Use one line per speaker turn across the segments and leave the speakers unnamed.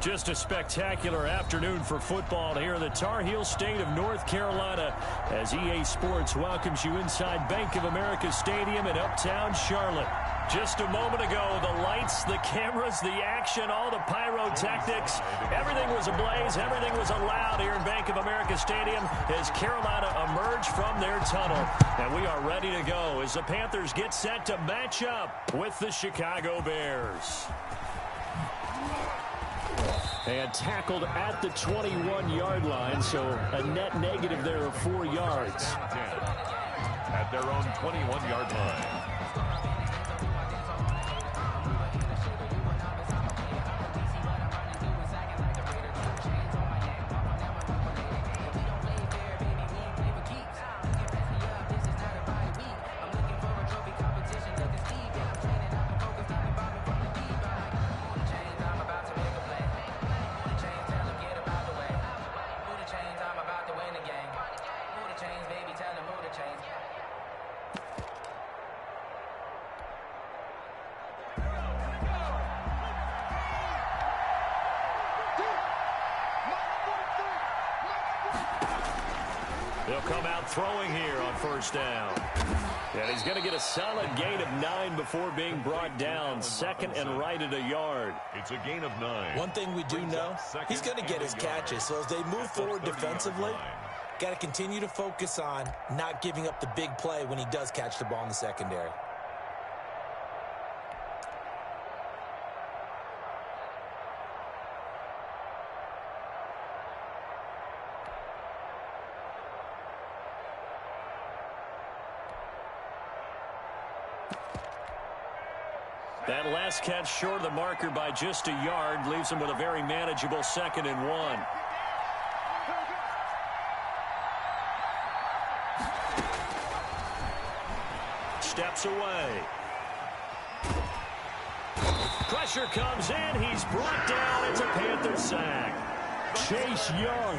Just a spectacular afternoon for football here in the Tar Heel state of North Carolina as EA Sports welcomes you inside Bank of America Stadium in Uptown Charlotte. Just a moment ago, the lights, the cameras, the action, all the pyrotechnics, everything was ablaze, everything was allowed here in Bank of America Stadium as Carolina emerged from their tunnel. And we are ready to go as the Panthers get set to match up with the Chicago Bears. And tackled at the 21-yard line, so a net negative there of 4 yards.
At their own 21-yard line.
They'll come out throwing here on first down. And he's going to get a solid gain of 9 before being brought down. Second and right at a yard.
It's a gain of 9.
One thing we do know, he's going to get his catches. So as they move forward defensively, got to continue to focus on not giving up the big play when he does catch the ball in the secondary.
That last catch short of the marker by just a yard leaves him with a very manageable 2nd and 1. Steps away. Pressure comes in. He's brought down. It's a Panther sack. Chase Young.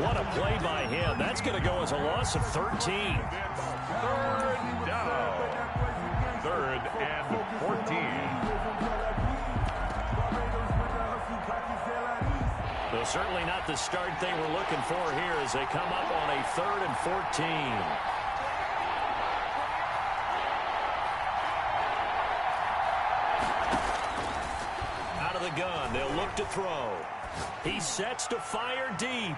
What a play by him. That's going to go as a loss of 13.
3rd down. 3rd and 14.
Well, certainly not the start they were looking for here as they come up on a 3rd and 14. Out of the gun, they'll look to throw. He sets to fire deep.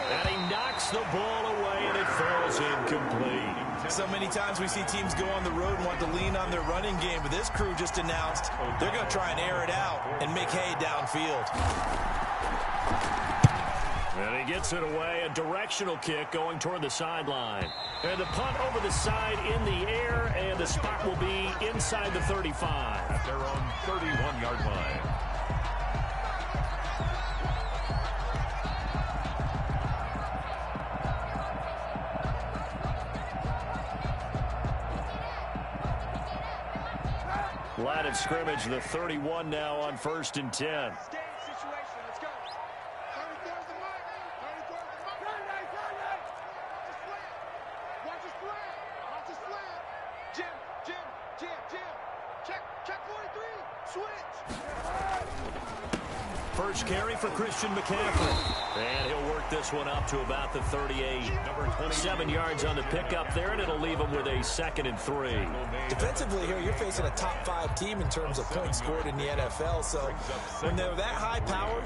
And he knocks the ball away, and it falls incomplete.
So many times we see teams go on the road and want to lean on their running game, but this crew just announced they're going to try and air it out and make hay downfield.
And he gets it away, a directional kick going toward the sideline. And the punt over the side in the air, and the spot will be inside the 35.
At their own 31-yard line.
Line of scrimmage, the 31 now on 1st and 10. First carry for Christian McCaffrey. And he'll work this one up to about the 38. 7 yards on the pickup there, and it'll leave him with a 2nd and 3.
Defensively here, you're facing a top 5 team in terms of points scored in the NFL. So when they're that high-powered,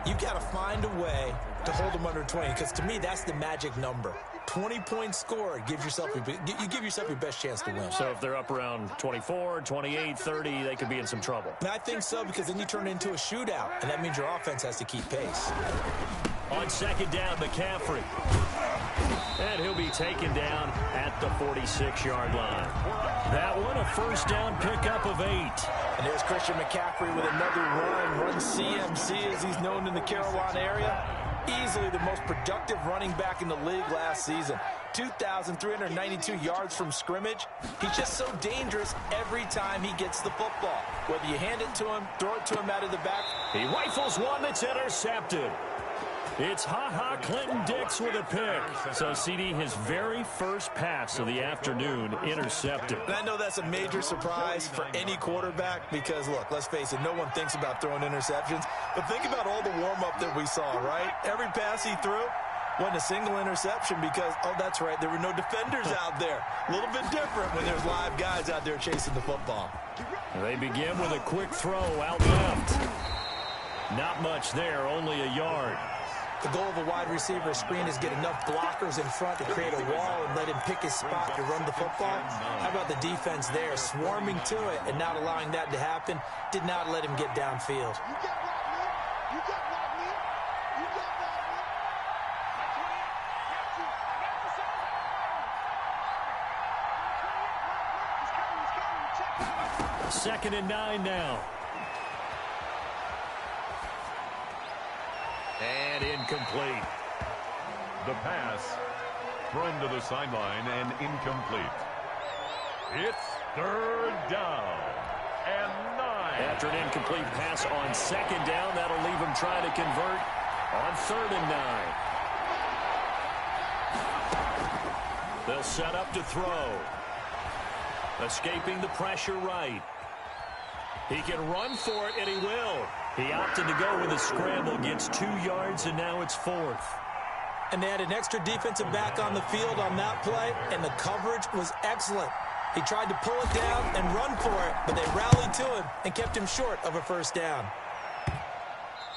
you've got to find a way to hold them under 20. Because to me, that's the magic number. 20 points scored gives yourself you give yourself your best chance to win.
So if they're up around 24, 28, 30, they could be in some trouble.
And I think so, because then you turn it into a shootout, and that means your offense has to keep pace.
On 2nd down, McCaffrey. And he'll be taken down at the 46-yard line. That one, a first down pickup of 8.
And there's Christian McCaffrey with another run CMC as he's known in the Carolina area. Easily the most productive running back in the league last season. 2,392 yards from scrimmage. He's just so dangerous every time he gets the football. Whether you hand it to him, throw it to him out of the back.
He rifles one that's intercepted. It's Ha-Ha Clinton Dix with a pick. So, CD, his very first pass of the afternoon intercepted.
And I know that's a major surprise for any quarterback because, look, let's face it, no one thinks about throwing interceptions. But think about all the warm-up that we saw, right? Every pass he threw wasn't a single interception because, oh, that's right, there were no defenders out there. A little bit different when there's live guys out there chasing the football.
They begin with a quick throw out left. Not much there, only a yard.
The goal of a wide receiver screen is get enough blockers in front to create a wall and let him pick his spot to run the football. How about the defense there, swarming to it and not allowing that to happen? Did not let him get downfield.
Second and 9 now. And incomplete.
The pass thrown to the sideline and incomplete. It's third down and 9.
After an incomplete pass on second down, that'll leave him trying to convert on third and 9. They'll set up to throw. Escaping the pressure right. He can run for it, and he will. He opted to go with a scramble, gets 2 yards, and now it's 4th.
And they had an extra defensive back on the field on that play, and the coverage was excellent. He tried to pull it down and run for it, but they rallied to him and kept him short of a first down.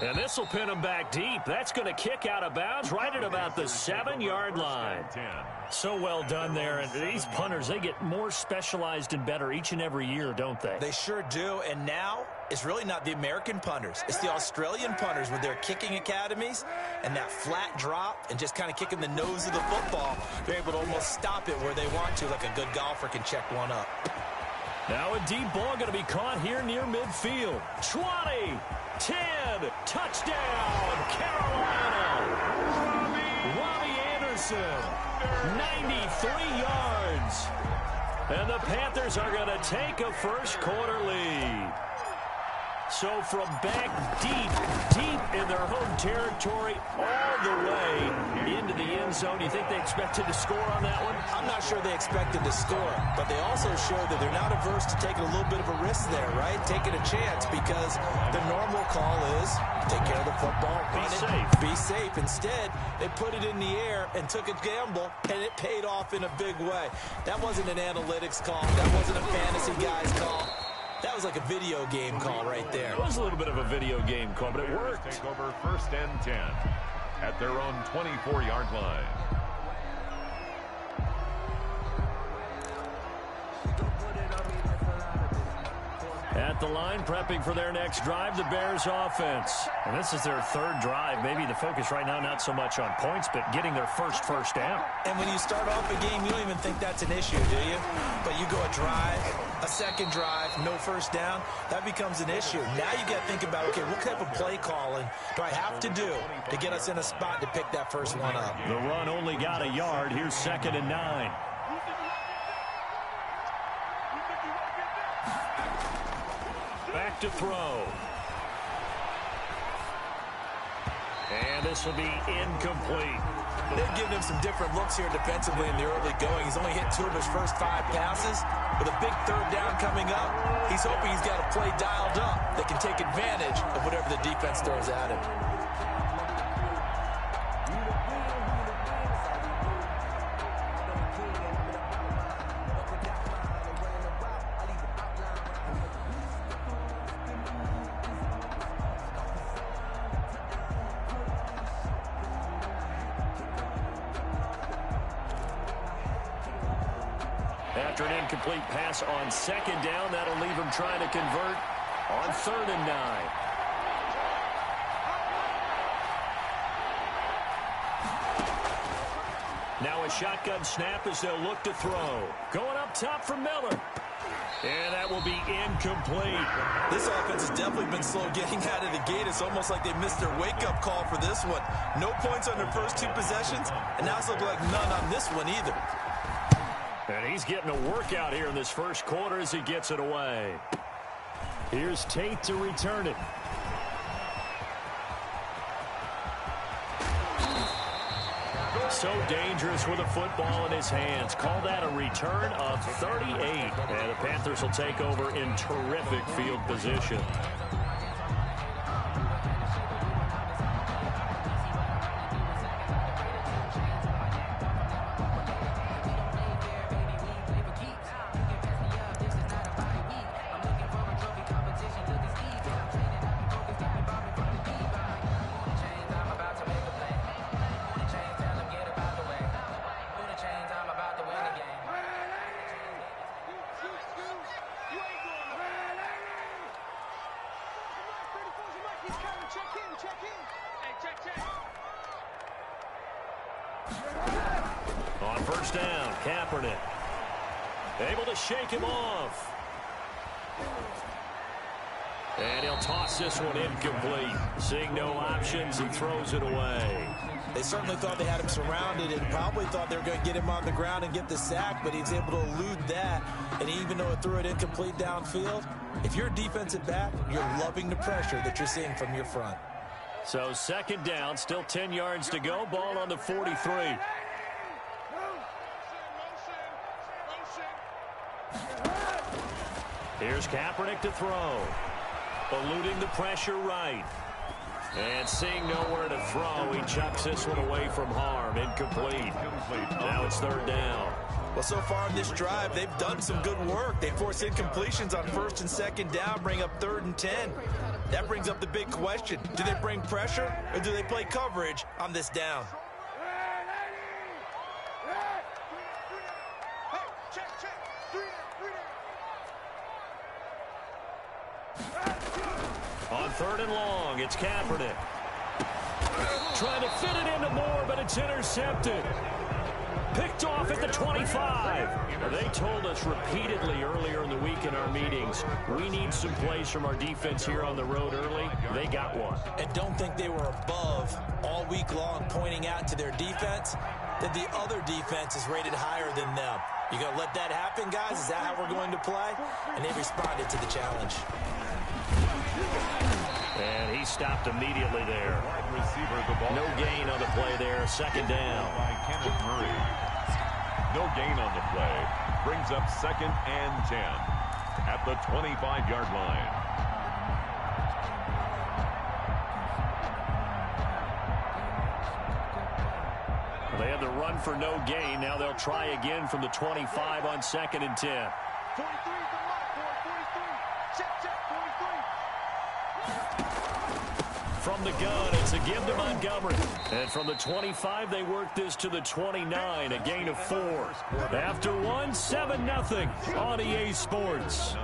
And this will pin him back deep. That's going to kick out of bounds right at about the 7-yard line. So well done there. And these punters, they get more specialized and better each and every year, don't they?
They sure do. And now it's really not the American punters. It's the Australian punters with their kicking academies and that flat drop and just kind of kicking the nose of the football. They're able to almost stop it where they want to, like a good golfer can check one up.
Now a deep ball going to be caught here near midfield. 20, 10, touchdown, Carolina. Robbie Anderson, 93 yards. And the Panthers are going to take a first quarter lead. So from back deep in their home territory, all the way into the end zone, you think they expected to score on that one?
I'm not sure they expected to score, but they also showed that they're not averse to taking a little bit of a risk there, right? Taking a chance because the normal call is take care of the football, be safe. Instead, they put it in the air and took a gamble, and it paid off in a big way. That wasn't an analytics call. That wasn't a fantasy guy's call. That was like a video game call right there.
It was a little bit of a video game call, but it worked.
Take over first and 10 at their own 24-yard line.
At the line, prepping for their next drive, the Bears offense. And this is their third drive. Maybe the focus right now, not so much on points, but getting their first down.
And when you start off a game, you don't even think that's an issue, do you? But you go a drive, a second drive, no first down, that becomes an issue. Now you got to think about, okay, what type of play calling do I have to do to get us in a spot to pick that first one up?
The run only got a yard. Here's 2nd and 9. Back to throw. And this will be incomplete.
They've given him some different looks here defensively in the early going. He's only hit 2 of his first 5 passes. With a big third down coming up, he's hoping he's got a play dialed up that can take advantage of whatever the defense throws at him.
After an incomplete pass on second down, that'll leave him trying to convert on 3rd and 9. Now a shotgun snap as they'll look to throw. Going up top for Miller. And that will be incomplete.
This offense has definitely been slow getting out of the gate. It's almost like they missed their wake-up call for this one. No points on their first 2 possessions, and now it's looking like none on this one either.
And he's getting a workout here in this first quarter as he gets it away. Here's Tate to return it. So dangerous with a football in his hands. Call that a return of 38. And the Panthers will take over in terrific field position. On first down, Kaepernick able to shake him off. And he'll toss this one incomplete. Seeing no options, he throws it away.
They certainly thought they had him surrounded and probably thought they were going to get him on the ground and get the sack, but he was able to elude that. And even though it threw it incomplete downfield, if you're a defensive back, you're loving the pressure that you're seeing from your front.
So second down, still 10 yards to go. Ball on the 43. Here's Kaepernick to throw. Eluding the pressure right. And seeing nowhere to throw, he chucks this one away from harm. Incomplete. Now it's third down.
Well, so far in this drive, they've done some good work. They force incompletions on first and second down, bring up 3rd and 10. That brings up the big question. Do they bring pressure or do they play coverage on this down?
On 3rd and long, it's Kaepernick. Trying to fit it into Moore, but it's intercepted. Picked off at the 25. They told us repeatedly earlier in the week in our meetings, we need some plays from our defense here on the road early. They got one.
And don't think they were above all week long pointing out to their defense that the other defense is rated higher than them. You going to let that happen, guys? Is that how we're going to play? And they responded to the challenge.
And he stopped immediately there. No gain on the play there. Second down.
Kenneth Murray. No gain on the play. Brings up 2nd and 10 at the 25-yard line.
They had the run for no gain. Now they'll try again from the 25 on 2nd and 10.
43 check, 43.
From the gun, it's a give to Montgomery. And from the 25, they work this to the 29, a gain of 4. After one, 7-0 on EA Sports.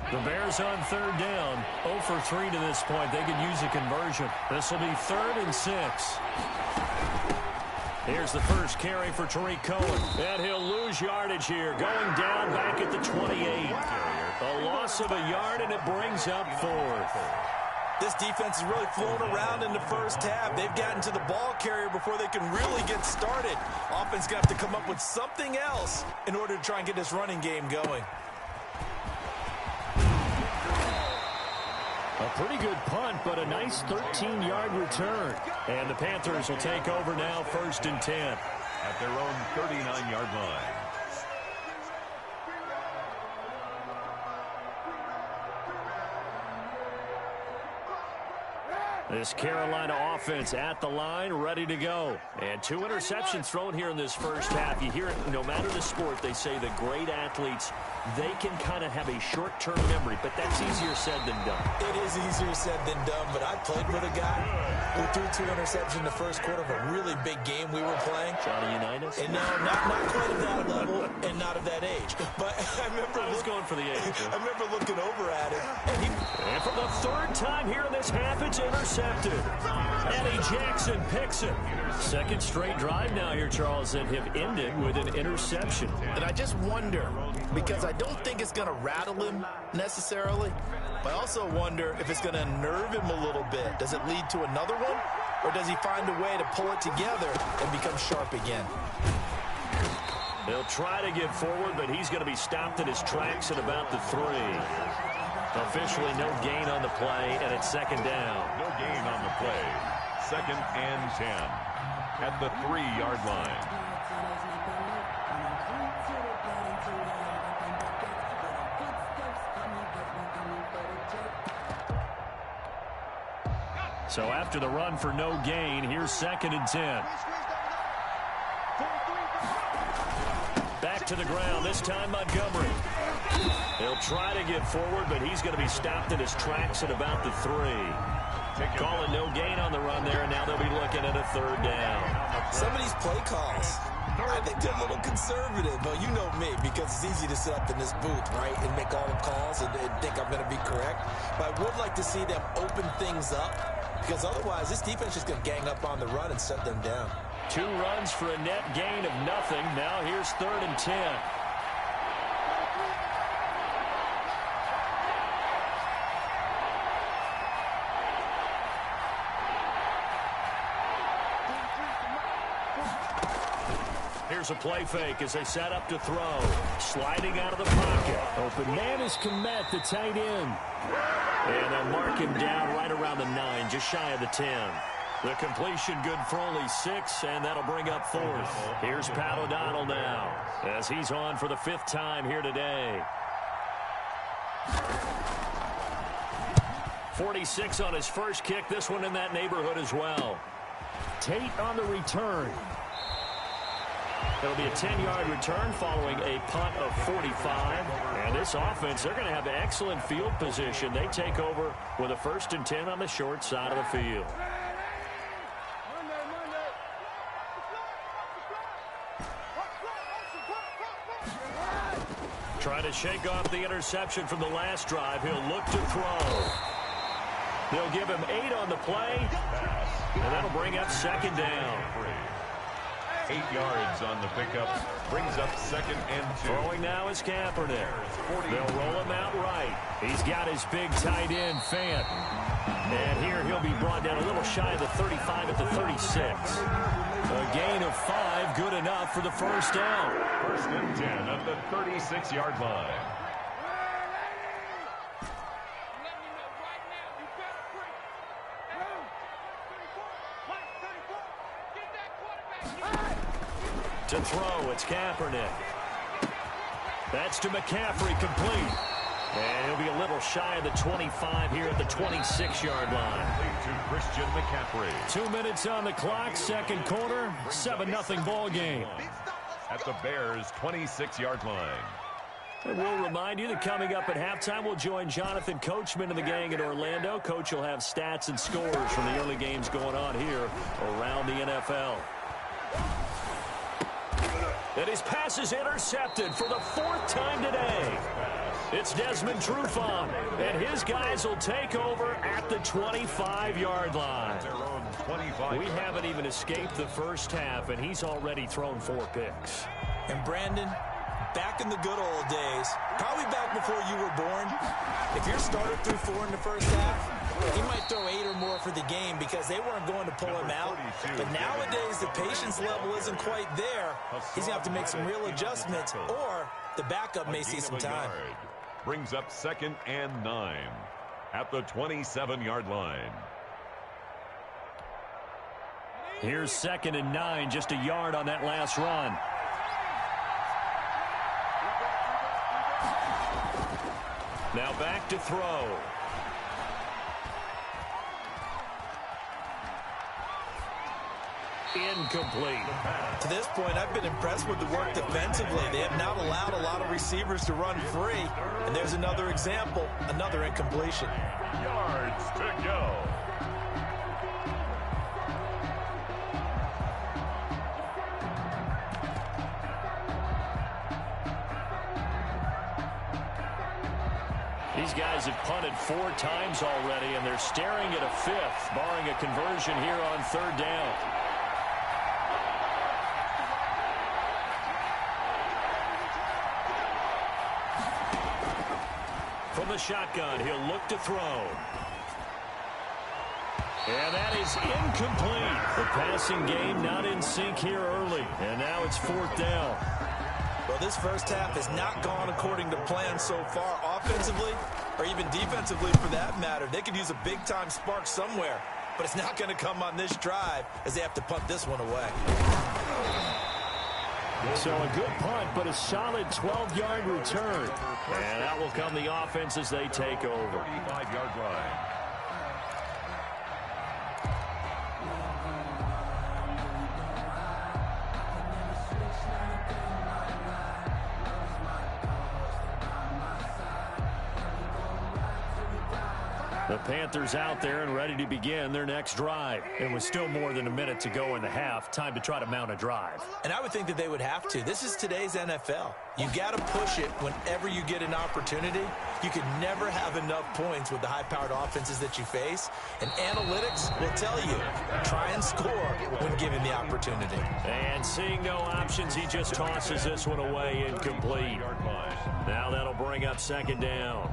The Bears on 3rd down, 0 for 3 to this point. They could use a conversion. This will be 3rd and 6. Here's the first carry for Tariq Cohen. And he'll lose yardage here, going down back at the 28. A loss of a yard, and it brings up 4th.
This defense is really flown around in the first half. They've gotten to the ball carrier before they can really get started. Offense going to have to come up with something else in order to try and get this running game going.
A pretty good punt, but a nice 13-yard return. And the Panthers will take over now, 1st and 10.
At their own 39-yard line.
This Carolina offense at the line, ready to go. And 2 interceptions thrown here in this first half. You hear it, no matter the sport, they say the great athletes, they can kind of have a short-term memory, but that's easier said than done.
It is easier said than done, but I played with a guy who threw 2 interceptions in the first quarter of a really big game we were playing.
Johnny Unitas?
And no, not quite of that level and not of that age. But I remember
going for the age.
I remember looking over at it.
And for the 3rd time here in this half, it's intercepted. Eddie Jackson picks it. 2nd straight drive now here, Charles, that have ended with an interception.
And I just wonder, because I don't think it's going to rattle him necessarily, but I also wonder if it's going to unnerve him a little bit. Does it lead to another one, or does he find a way to pull it together and become sharp again?
He'll try to get forward, but he's going to be stopped in his tracks at about the 3. Officially no gain on the play, and it's second down.
No gain on the play. Second and 10 at the 3-yard line.
So after the run for no gain, here's second and 10. Back to the ground, this time Montgomery. He'll try to get forward, but he's going to be stopped in his tracks at about the 3. Calling no gain on the run there, and now they'll be looking at a third down.
Some of these play calls, I think they're a little conservative, but you know me, because it's easy to sit up in this booth, right, and make all the calls and think I'm going to be correct. But I would like to see them open things up, because otherwise this defense is going to gang up on the run and shut them down.
2 runs for a net gain of nothing. Now here's third and 10. Here's a play fake as they set up to throw. Sliding out of the pocket. Open man is Kmet, the tight end. And they'll mark him down right around the 9, just shy of the 10. The completion good for only 6, and that'll bring up 4th. Here's Pat O'Donnell now, as he's on for the 5th time here today. 46 on his first kick. This one in that neighborhood as well. Tate on the return. It'll be a 10-yard return following a punt of 45. And this offense, they're going to have excellent field position. They take over with a 1st and 10 on the short side of the field. Trying to shake off the interception from the last drive. He'll look to throw. They'll give him 8 on the play, and that'll bring up second down.
8 yards on the pickup. Brings up second and 2.
Throwing now is Kaepernick. They'll roll him out right. He's got his big tight end, Fant. And here he'll be brought down a little shy of the 35 at the 36. A gain of 5, good enough for the first down.
1st and 10 at the 36-yard line.
To throw, it's Kaepernick. That's to McCaffrey, complete. And he'll be a little shy of the 25 here at the 26-yard line.
To Christian McCaffrey.
2 minutes on the clock, second quarter, 7-0 ball game.
At the Bears' 26-yard line.
And we'll remind you that coming up at halftime, we'll join Jonathan Coachman and the gang in Orlando. Coach will have stats and scores from the early games going on here around the NFL. And his pass is intercepted for the 4th time today. It's Desmond Trufant, and his guys will take over at the 25-yard line. We haven't even escaped the first half, and he's already thrown 4 picks.
And Brandon, back in the good old days, probably back before you were born, if your starter threw 4 in the first half, he might throw 8 or more for the game because they weren't going to pull him out. But nowadays, the patience level isn't quite there. He's going to have to make some real adjustments, or the backup may see some time.
Brings up second and 9 at the 27-yard line.
Here's second and 9, just a yard on that last run. Now back to throw. Incomplete.
To this point, I've been impressed with the work defensively. They have not allowed a lot of receivers to run free. And there's another example, another incompletion.
Yards to go.
These guys have punted 4 times already, and they're staring at a 5th, barring a conversion here on 3rd down. From the shotgun, he'll look to throw. And that is incomplete. The passing game not in sync here early, and now it's 4th down.
Well, this first half has not gone according to plan so far offensively.
or even defensively for that matter. They could use a big-time spark somewhere, but it's not going to come on this drive as they have to punt this one away.
So a good punt, but a solid 12-yard return. And that will come the offense as they take over.
35-yard line.
The Panthers out there and ready to begin their next drive. It was still more than a minute to go in the half. Time to try to mount a drive.
And I would think that they would have to. This is today's NFL. You got to push it whenever you get an opportunity. You can never have enough points with the high-powered offenses that you face. And analytics will tell you, try and score when given the opportunity.
And seeing no options, he just tosses this one away incomplete. Now that'll bring up second down.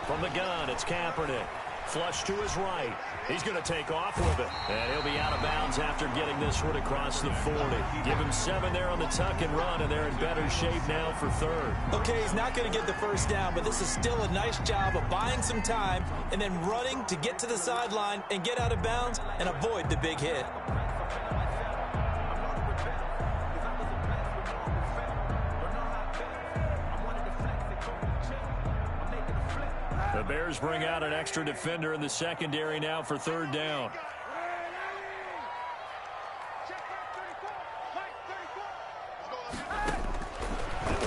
From the gun, it's Kaepernick. Flush to his right. He's going to take off with it. And he'll be out of bounds after getting this one across the 40. Give him 7 there on the tuck and run, and they're in better shape now for third.
Okay, he's not going to get the first down, but this is still a nice job of buying some time and then running to get to the sideline and get out of bounds and avoid the big hit.
The Bears bring out an extra defender in the secondary now for third down.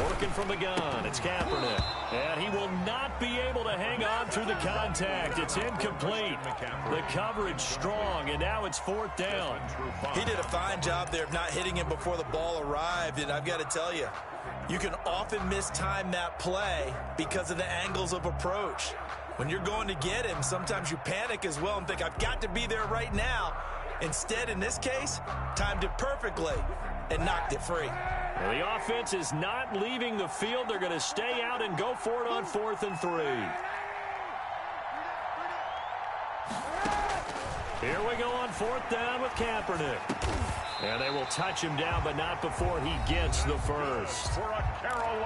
Working from the gun, it's Kaepernick. And he will not be able to hang on through the contact. It's incomplete. The coverage strong, and now it's fourth down.
He did a fine job there of not hitting him before the ball arrived, and I've got to tell you, you can often mistime that play because of the angles of approach. When you're going to get him, sometimes you panic as well and think, I've got to be there right now. Instead, in this case, timed it perfectly and knocked it free.
Well, the offense is not leaving the field. They're going to stay out and go for it on 4th and 3. Here we go on 4th down with Kaepernick. And they will touch him down, but not before he gets the first.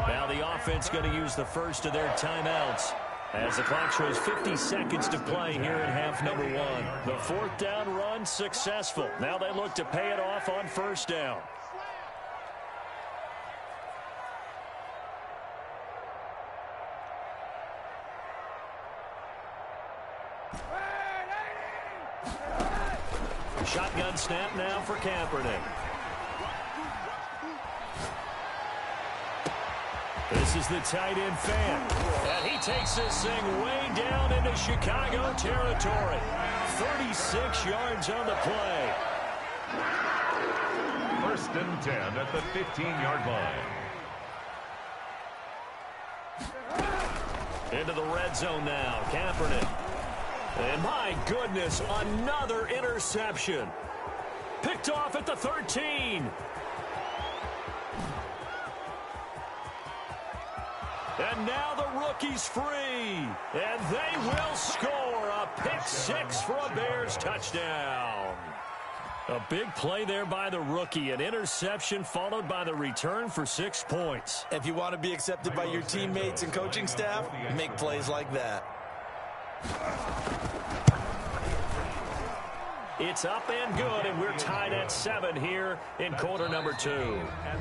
Now the offense going to use the first of their timeouts as the clock shows 50 seconds to play here in half number 1. The 4th down run successful. Now they look to pay it off on first down. Shotgun snap now for Kaepernick. This is the tight end fan. And he takes this thing way down into Chicago territory. 36 yards on the play.
1st and 10 at the 15-yard line.
Into the red zone now. Kaepernick. And my goodness, another interception. Picked off at the 13. And now the rookie's free. And they will score a pick 6 for a Bears touchdown. A big play there by the rookie. An interception followed by the return for 6 points.
If you want to be accepted by your teammates and coaching staff, make plays like that.
It's up and good, and we're tied at 7 here in quarter number 2.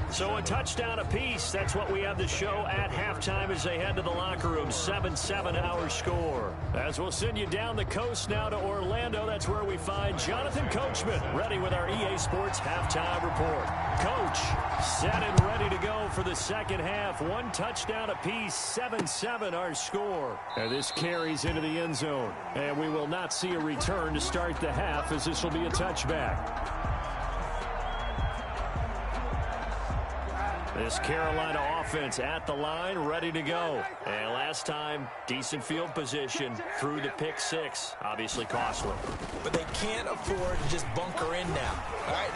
So a touchdown apiece. That's what we have to show at halftime as they head to the locker room. 7-7 our score. As we'll send you down the coast now to Orlando, that's where we find Jonathan Coachman ready with our EA Sports halftime report. Coach, set and ready to go for the second half. 1 touchdown apiece, 7-7 our score. And this carries into the end zone. And we will not see a return to start the half as this will be a touchback. This Carolina offense at the line, ready to go. And last time, decent field position through the pick 6. Obviously costly.
But they can't afford to just bunker in now. All right,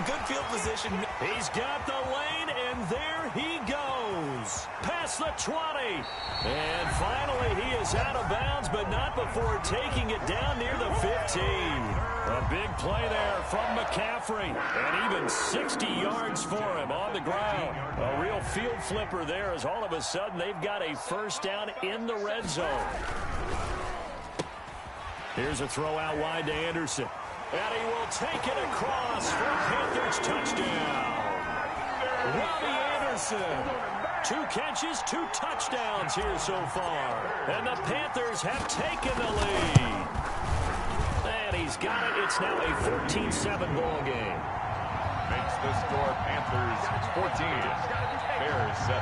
good field position.
He's got the lane, and there he goes. Pass across the 20. And finally, he is out of bounds, but not before taking it down near the 15. A big play there from McCaffrey, and even 60 yards for him on the ground. A real field flipper there, as all of a sudden they've got a first down in the red zone. Here's a throw out wide to Anderson. And he will take it across for Panthers touchdown. Robbie Anderson. 2 catches, 2 touchdowns here so far. And the Panthers have taken the lead. And he's got it. It's now a 14-7 ball game.
Makes the score Panthers 14, Bears 7.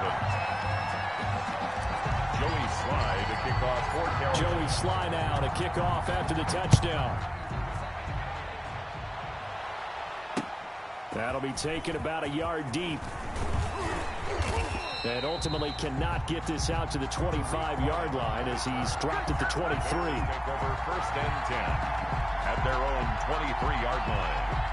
Joey Slye to kick off for Carolina.
Joey Slye now to kick off after the touchdown. That'll be taken about a yard deep. And ultimately cannot get this out to the 25-yard line as he's dropped at the 23.
Take over first and 10 at their own 23-yard line.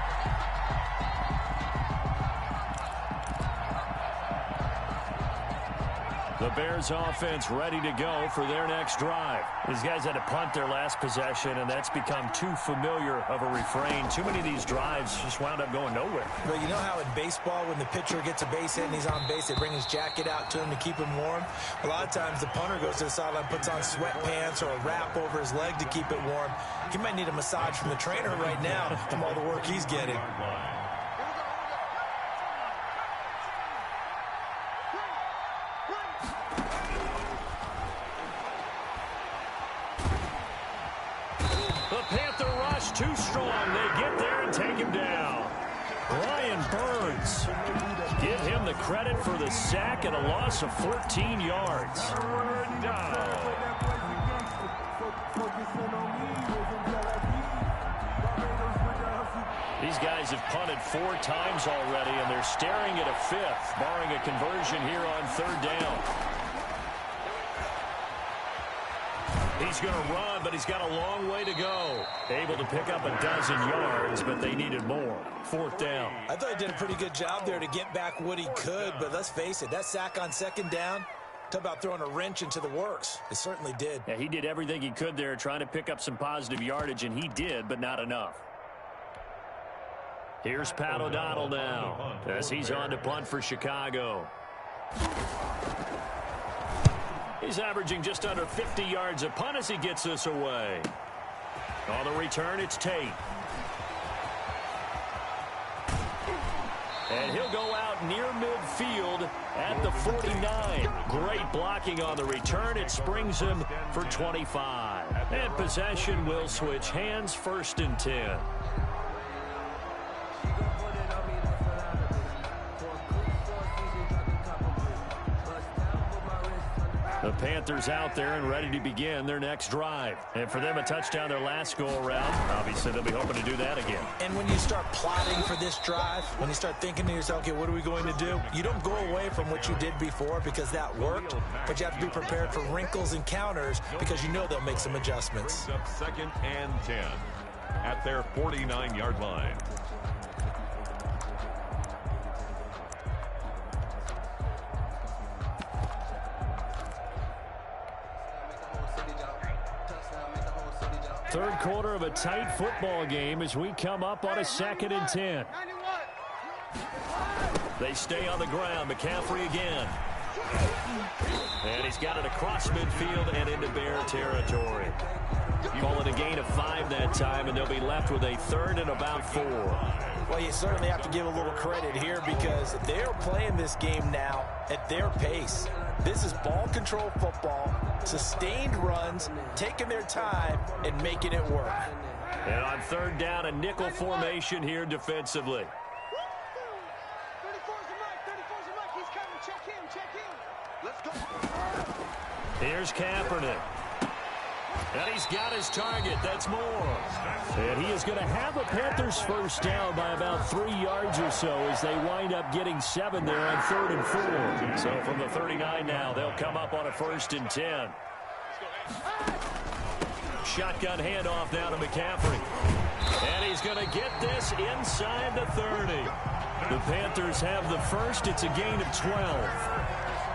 The Bears offense ready to go for their next drive. These guys had to punt their last possession, and that's become too familiar of a refrain. Too many of these drives just wound up going nowhere.
But you know how in baseball, when the pitcher gets a base hit and he's on base, they bring his jacket out to him to keep him warm? A lot of times the punter goes to the sideline, puts on sweatpants or a wrap over his leg to keep it warm. He might need a massage from the trainer right now from all the work he's getting.
Too strong. They get there and take him down. Brian Burns. Give him the credit for the sack and a loss of 14 yards. These guys have punted 4 times already, and they're staring at a 5th, barring a conversion here on 3rd down. He's going to run, but he's got a long way to go. Able to pick up a dozen yards, but they needed more. 4th down.
I thought he did a pretty good job there to get back what he could, but let's face it, that sack on 2nd down, talk about throwing a wrench into the works. It certainly did.
Yeah, he did everything he could there trying to pick up some positive yardage, and he did, but not enough. Here's Pat O'Donnell now as he's on to punt for Chicago. He's averaging just under 50 yards a punt as he gets this away. On the return, it's Tate. And he'll go out near midfield at the 49. Great blocking on the return. It springs him for 25. And possession will switch hands, 1st and 10. The Panthers out there and ready to begin their next drive. And for them, a touchdown their last go-around. Obviously, they'll be hoping to do that again.
And when you start plotting for this drive, when you start thinking to yourself, okay, what are we going to do? You don't go away from what you did before because that worked, but you have to be prepared for wrinkles and counters because you know they'll make some adjustments.
Brings up 2nd and 10 at their 49-yard line.
Third quarter of a tight football game as we come up on a 2nd and 10. They stay on the ground. McCaffrey again. And he's got it across midfield and into Bear territory. Call it a gain of 5 that time, and they'll be left with a 3rd and about 4.
Well, you certainly have to give a little credit here because they're playing this game now at their pace. This is ball control football, sustained runs, taking their time, and making it work.
And on 3rd down, a nickel formation here defensively.
34's the mic. He's coming. Check him. Let's go.
Here's Kaepernick. And he's got his target. That's Moore. And he is going to have a Panthers first down by about 3 yards or so as they wind up getting 7 there on 3rd and 4. So from the 39 now, they'll come up on a 1st and 10. Shotgun handoff now to McCaffrey. And he's going to get this inside the 30. The Panthers have the first. It's a gain of 12.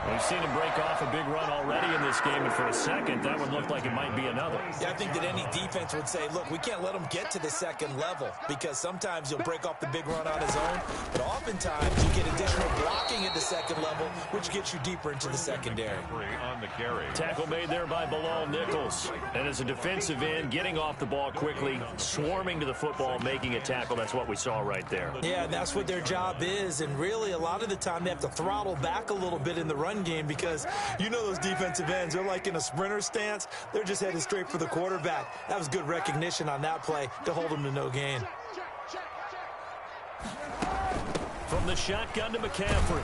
We've seen him break off a big run already in this game, and for a second, that one looked like it might be another.
Yeah, I think that any defense would say, look, we can't let him get to the second level, because sometimes he'll break off the big run on his own, but oftentimes you get additional blocking at the second level, which gets you deeper into the secondary.
On the carry.
Tackle made there by Bilal Nichols. And as a defensive end, getting off the ball quickly, swarming to the football, making a tackle, that's what we saw right there.
Yeah, that's what their job is, and really a lot of the time they have to throttle back a little bit in the run game because you know those defensive ends, they're like in a sprinter stance. They're just headed straight for the quarterback. That was good recognition on that play to hold them to no gain.
From the shotgun to McCaffrey.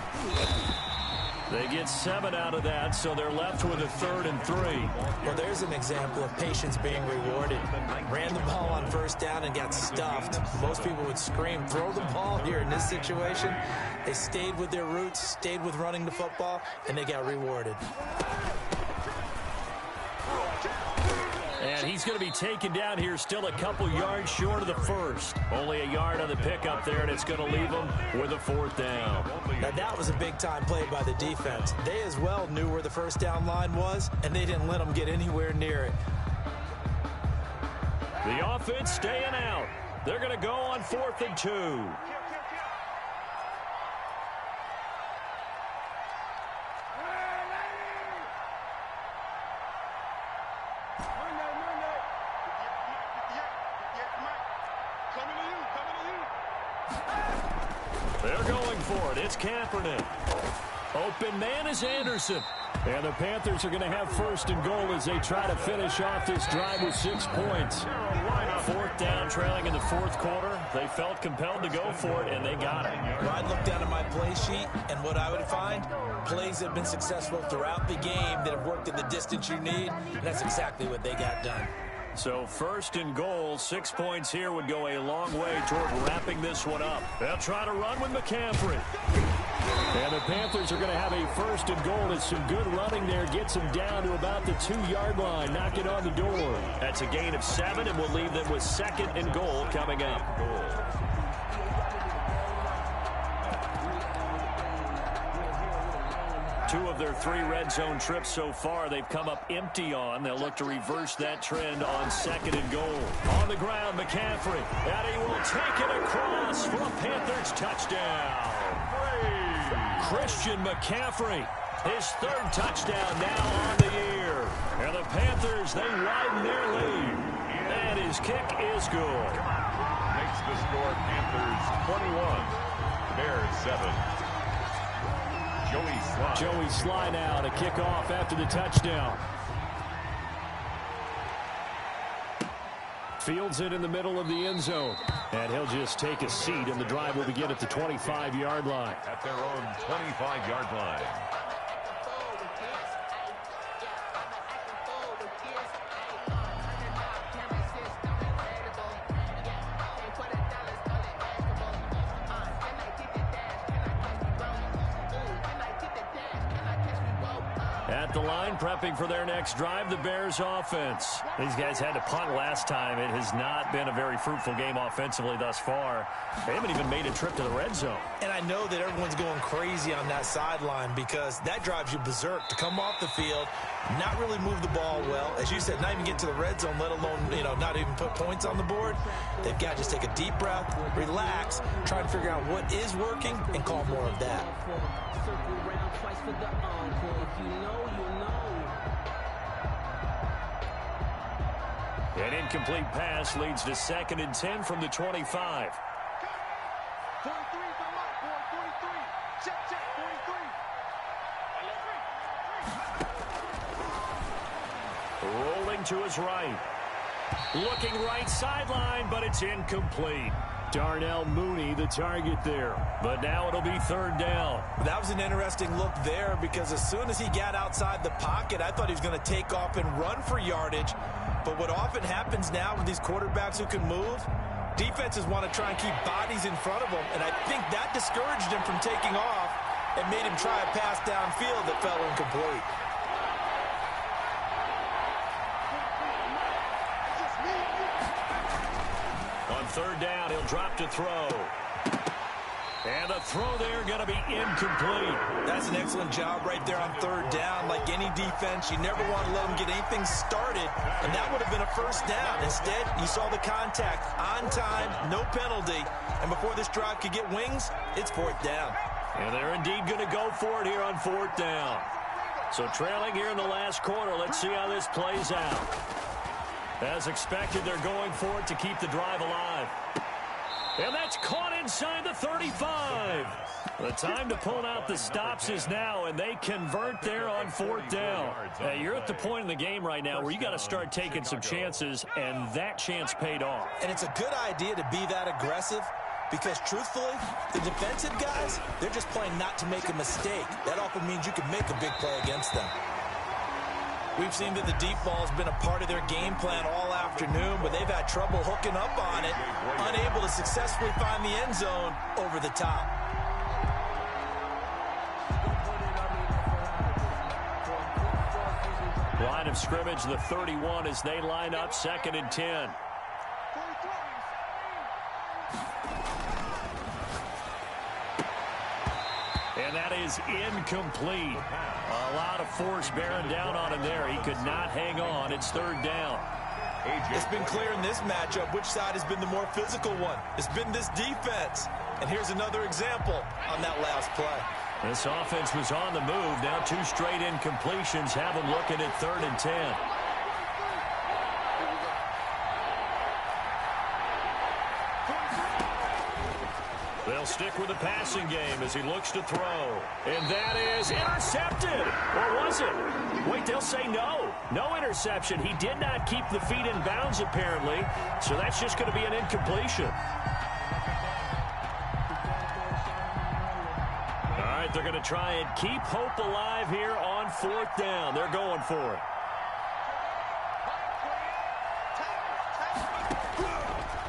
They get 7 out of that, so they're left with a 3rd and 3.
Well, there's an example of patience being rewarded. Ran the ball on first down and got stuffed. Most people would scream, throw the ball here in this situation. They stayed with their roots, stayed with running the football, and they got rewarded.
And he's going to be taken down here still a couple yards short of the first. Only a yard on the pickup there, and it's going to leave him with a 4th down.
Now, that was a big-time play by the defense. They as well knew where the first down line was, and they didn't let them get anywhere near it.
The offense staying out. They're going to go on 4th and 2. They're going for it. It's Kaepernick. Open man is Anderson. And the Panthers are going to have 1st and goal as they try to finish off this drive with 6 points. 4th down, trailing in the 4th quarter. They felt compelled to go for it, and they got it.
Well, I'd look down at my play sheet, and what I would find, plays that have been successful throughout the game that have worked at the distance you need, and that's exactly what they got done.
So 1st and goal, 6 points here would go a long way toward wrapping this one up. They'll try to run with McCaffrey. And the Panthers are going to have a 1st and goal. It's some good running there. Gets them down to about the 2-yard line. Knock it on the door. That's a gain of 7, and we'll leave them with 2nd and goal coming up. 2 of their 3 red zone trips so far, they've come up empty on. They'll look to reverse that trend on 2nd and goal. On the ground, McCaffrey. And he will take it across for a Panthers touchdown. Christian McCaffrey, his 3rd touchdown now on the year. And the Panthers, they widen their lead. And his kick is good.
Makes the score Panthers 21, Bears 7.
Joey Sly now to kick off after the touchdown. Fields it in the middle of the end zone. And he'll just take a seat, and the drive will begin at the 25-yard line.
At their own 25-yard line.
At the line, prepping for their next drive, the Bears offense. These guys had to punt last time. It has not been a very fruitful game offensively thus far. They haven't even made a trip to the red zone.
And I know that everyone's going crazy on that sideline because that drives you berserk to come off the field, not really move the ball well. As you said, not even get to the red zone, let alone, not even put points on the board. They've got to just take a deep breath, relax, try and figure out what is working, and call more of that.
An incomplete pass leads to 2nd and 10 from the 25.
43 for Mike, 43. Check, 43.
Rolling to his right. Looking right sideline, but it's incomplete. Darnell Mooney, the target there. But now it'll be 3rd down.
That was an interesting look there because as soon as he got outside the pocket, I thought he was going to take off and run for yardage. But what often happens now with these quarterbacks who can move, defenses want to try and keep bodies in front of them. And I think that discouraged him from taking off and made him try a pass downfield that fell incomplete.
On 3rd down, he'll drop to throw. And the throw there going to be incomplete.
That's an excellent job right there on third down. Like any defense, you never want to let them get anything started, and that would have been a first down. Instead, you saw the contact on time, no penalty, and before this drive could get wings, it's fourth down.
And they're indeed going to go for it here on fourth down. So trailing here in the last quarter, let's see how this plays out. As expected, they're going for it to keep the drive alive. And that's caught inside the 35. The time to pull out the stops is now, and they convert there on fourth down. Hey, you're at the point in the game right now where you got to start taking some chances, and that chance paid off.
And it's a good idea to be that aggressive because, truthfully, the defensive guys, they're just playing not to make a mistake. That often means you can make a big play against them. We've seen that the deep ball has been a part of their game plan all afternoon, but they've had trouble hooking up on it, unable to successfully find the end zone over the top.
Line of scrimmage, the 31 as they line up, 2nd and 10. And that is incomplete. A lot of force bearing down on him there. He could not hang on. It's third down.
It's been clear in this matchup which side has been the more physical one. It's been this defense. And here's another example on that last play.
This offense was on the move. Now 2 straight incompletions have them looking at 3rd and 10. They'll stick with the passing game as he looks to throw. And that is intercepted. Or was it? Wait, they'll say no. No interception. He did not keep the feet in bounds, apparently. So that's just going to be an incompletion. All right, they're going to try and keep hope alive here on fourth down. They're going for it.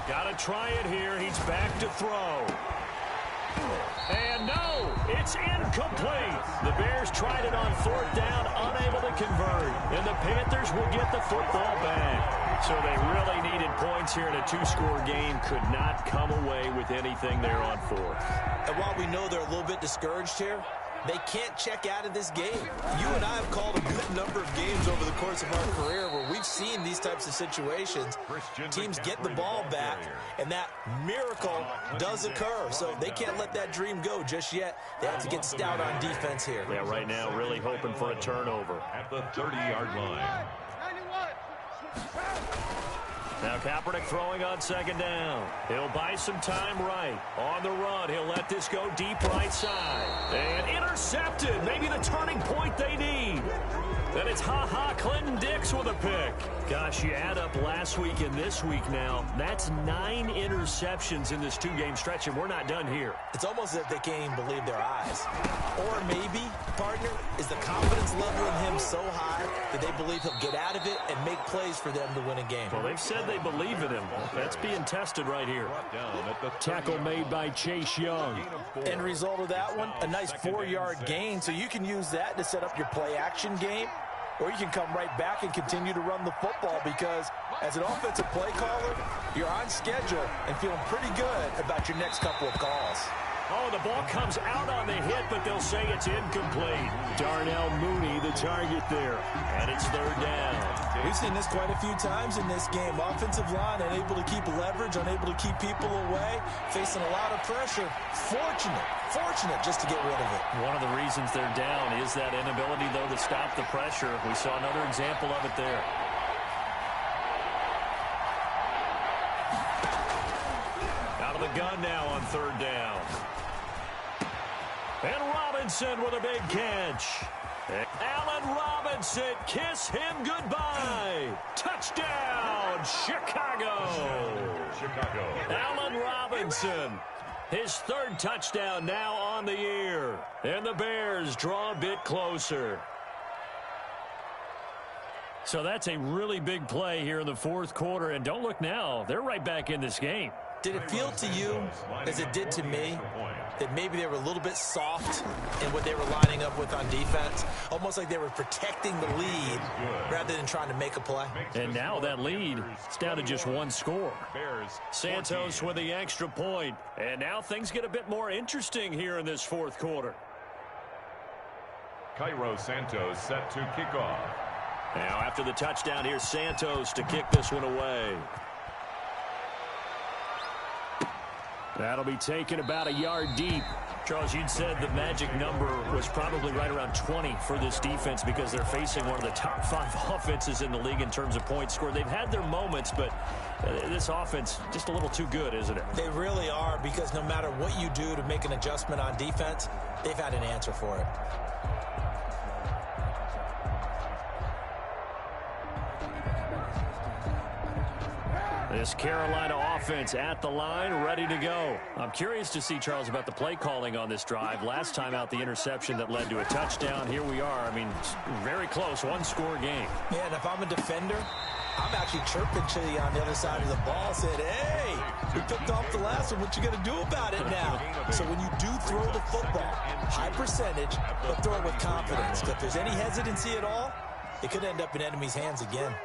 Got to try it here. He's back to throw. And no, it's incomplete. The Bears tried it on fourth down, unable to convert. And the Panthers will get the football back. So they really needed points here in a 2-score game. Could not come away with anything there on fourth.
And while we know they're a little bit discouraged here, they can't check out of this game. You and I have called a good number of games over the course of our career where we've seen these types of situations. Teams get the ball back, and that miracle does occur. So they can't let that dream go just yet. They have to get stout on defense here.
Yeah, right now really hoping for a turnover.
At the 30-yard line.
Now Kaepernick throwing on 2nd down. He'll buy some time right. On the run, he'll let this go deep right side. And intercepted. Maybe the turning point they need. Then it's Clinton Dix with a pick. Gosh, you add up last week and this week now. That's 9 interceptions in this 2-game stretch, and we're not done here.
It's almost as if they can't even believe their eyes. Or maybe, partner, is the confidence level in him so high that they believe he'll get out of it and make plays for them to win a game.
Well, they've said they believe in him. That's being tested right here. Tackle made by Chase Young.
End result of that one, a nice 4-yard gain, so you can use that to set up your play-action game, or you can come right back and continue to run the football because as an offensive play caller, you're on schedule and feeling pretty good about your next couple of calls.
Oh, the ball comes out on the hit, but they'll say it's incomplete. Darnell Mooney, the target there. And it's 3rd down.
We've seen this quite a few times in this game. Offensive line unable to keep leverage, unable to keep people away, facing a lot of pressure. Fortunate just to get rid of it.
One of the reasons they're down is that inability, though, to stop the pressure. We saw another example of it there. Out of the gun now on 3rd down. And Robinson with a big catch. Allen Robinson, kiss him goodbye. Touchdown, Chicago. Allen Robinson, his 3rd touchdown now on the year. And the Bears draw a bit closer. So that's a really big play here in the 4th quarter. And don't look now, they're right back in this game.
Did it feel to you, as it did to me, that maybe they were a little bit soft in what they were lining up with on defense? Almost like they were protecting the lead rather than trying to make a play.
And now that lead is down to just one score. Santos with the extra point. And now things get a bit more interesting here in this fourth quarter.
Cairo Santos set to kick off.
Now after the touchdown, here's Santos to kick this one away. That'll be taken about a yard deep. Charles, you'd said the magic number was probably right around 20 for this defense because they're facing one of the top 5 offenses in the league in terms of points scored. They've had their moments, but this offense just a little too good, isn't it?
They really are, because no matter what you do to make an adjustment on defense, they've had an answer for it.
This Carolina offense at the line, ready to go. I'm curious to see, Charles, about the play calling on this drive. Last time out, the interception that led to a touchdown. Here we are. I mean, very close, one-score game.
Yeah, and if I'm a defender, I'm actually chirping to you on the other side of the ball, saying, hey, we picked off the last one. What you going to do about it now? So when you do throw the football, high percentage, but throw it with confidence. If there's any hesitancy at all, it could end up in enemy's hands again.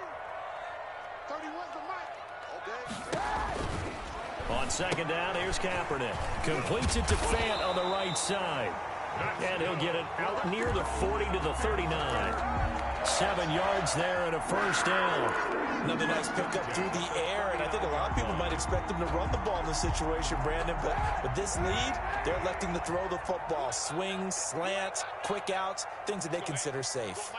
On second down, here's Kaepernick. Completes it to Fant on the right side. And he'll get it out near the 40 to the 39. 7 yards there and a first down.
Another nice pickup through the air, and I think a lot of people might expect them to run the ball in this situation, Brandon, but with this lead, they're electing to throw the football. Swings, slants, quick outs, things that they consider safe.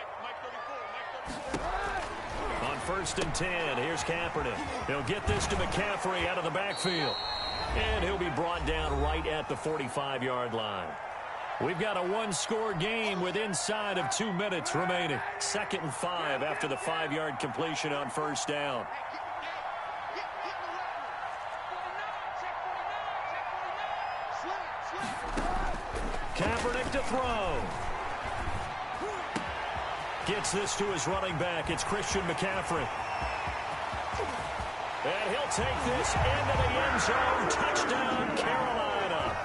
On 1st and 10, here's Kaepernick. He'll get this to McCaffrey out of the backfield. And he'll be brought down right at the 45-yard line. We've got a one-score game with inside of 2 minutes remaining. 2nd and 5 after the 5-yard completion on first down. Kaepernick to throw. Gets this to his running back. It's Christian McCaffrey. And he'll take this into the end zone. Touchdown, Carolina.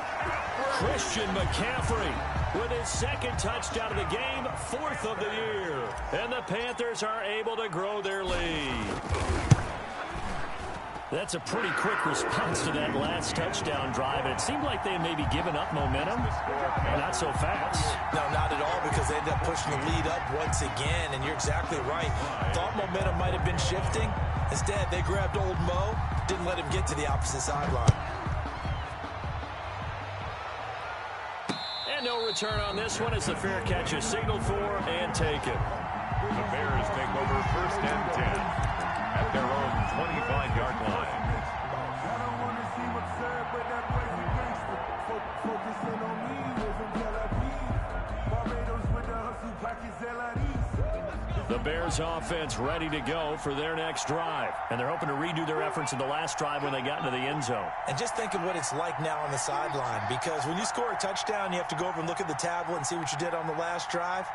Christian McCaffrey with his 2nd touchdown of the game, 4th of the year. And the Panthers are able to grow their lead. That's a pretty quick response to that last touchdown drive. And it seemed like they may be giving up momentum. Not so fast.
No, not at all, because they ended up pushing the lead up once again. And you're exactly right. Thought momentum might have been shifting. Instead, they grabbed old Mo, didn't let him get to the opposite sideline.
And no return on this one as the fair catch is signaled for and taken.
The Bears take over 1st and 10 at their own 25-yard line.
The Bears offense ready to go for their next drive. And they're hoping to redo their efforts in the last drive when they got into the end zone.
And just think of what it's like now on the sideline, because when you score a touchdown, you have to go over and look at the tablet and see what you did on the last drive.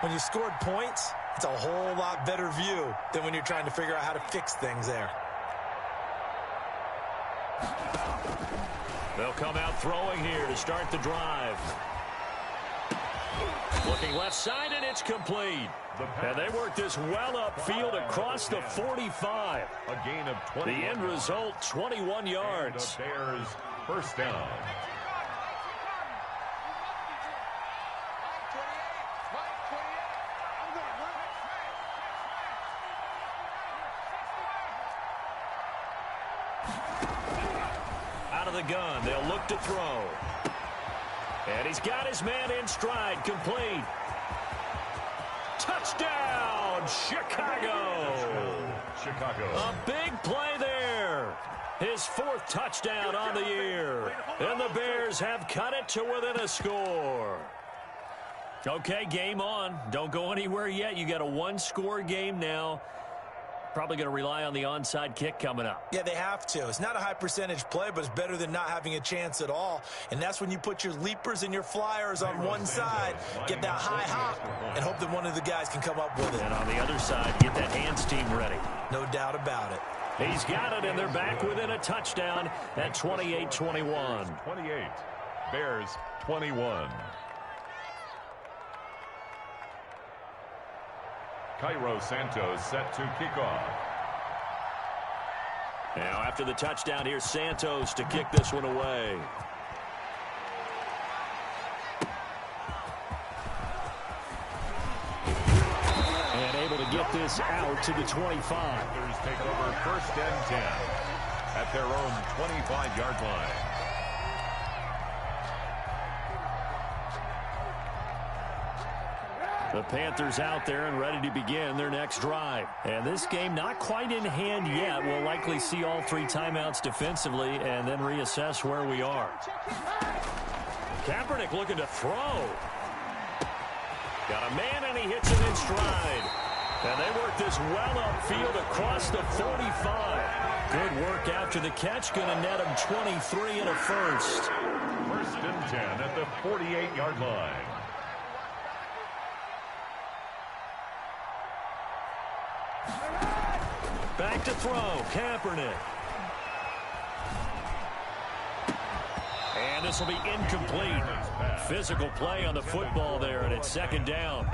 When you scored points, it's a whole lot better view than when you're trying to figure out how to fix things there.
They'll come out throwing here to start the drive. Looking left side, and it's complete. And they work this well upfield across the 45.
A gain of 20.
The end result, 21 yards.
The Bears first down.
Out of the gun, they'll look to throw. And he's got his man in stride, complete. Touchdown, Chicago. A big play there. His 4th touchdown on the year. And the Bears have cut it to within a score. Okay, game on. Don't go anywhere yet. You got a one-score game now. Probably going to rely on the onside kick coming up.
Yeah, they have to. It's not a high percentage play, but it's better than not having a chance at all. And that's when you put your leapers and your flyers on one side, get that high hop, and hope that one of the guys can come up with it.
And on the other side, get that hands team ready.
No doubt about it.
He's got it, and they're back within a touchdown at 28-21.
28. Bears 21. Cairo Santos set to kick off.
Now after the touchdown, here's Santos to kick this one away. And able to get this out to the 25.
Panthers take over 1st and 10 at their own 25-yard line.
The Panthers out there and ready to begin their next drive. And this game not quite in hand yet. We'll likely see all 3 timeouts defensively and then reassess where we are. Kaepernick looking to throw. Got a man and he hits it in stride. And they work this well upfield across the 45. Good work after the catch. Going to net him 23 and a first.
1st and 10 at the 48-yard line.
Back to throw, Kaepernick. And this will be incomplete. Physical play on the football there, and it's 2nd down.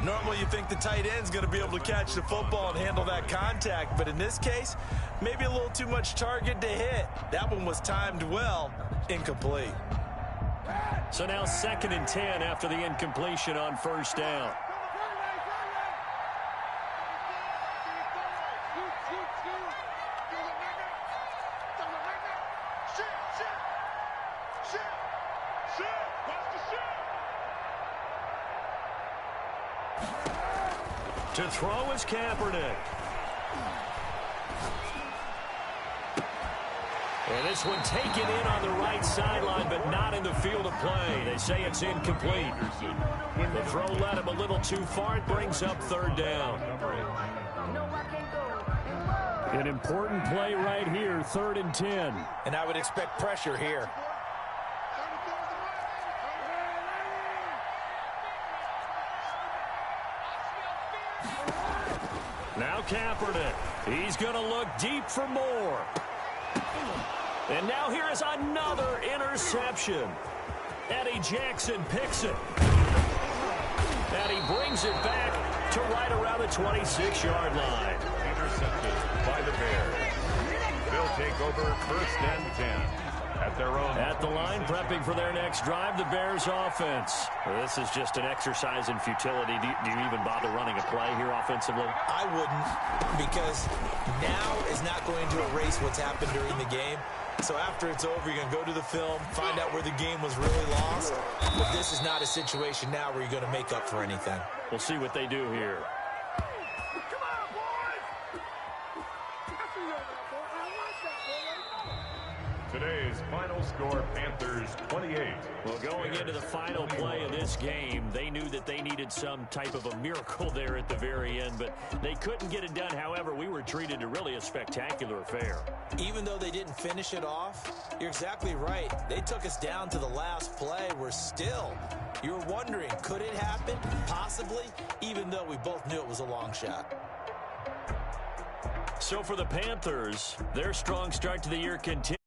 Normally you think the tight end's going to be able to catch the football and handle that contact, but in this case, maybe a little too much target to hit. That one was timed well, incomplete.
So now 2nd and 10 after the incompletion on 1st down. To throw is Kaepernick. And this one taken in on the right sideline, but not in the field of play. They say it's incomplete. The throw led him a little too far. It brings up 3rd down. An important play right here, 3rd and 10.
And I would expect pressure here.
Now Kaepernick. He's going to look deep for more. And now here is another interception. Eddie Jackson picks it. And he brings it back to right around the 26-yard line.
Intercepted by the Bears. They'll take over 1st and 10 at their own.
At the line, prepping for their next drive, the Bears offense. Well, this is just an exercise in futility. Do you even bother running a play here offensively?
I wouldn't, because now is not going to erase what's happened during the game. So after it's over, you're going to go to the film, find out where the game was really lost. But this is not a situation now where you're going to make up for anything.
We'll see what they do here.
Today's final score, Panthers 28.
Well, going into the final play of this game, they knew that they needed some type of a miracle there at the very end, but they couldn't get it done. However, we were treated to really a spectacular affair.
Even though they didn't finish it off, you're exactly right. They took us down to the last play. We're still, you were wondering, could it happen? Possibly, even though we both knew it was a long shot.
So for the Panthers, their strong start to the year continues.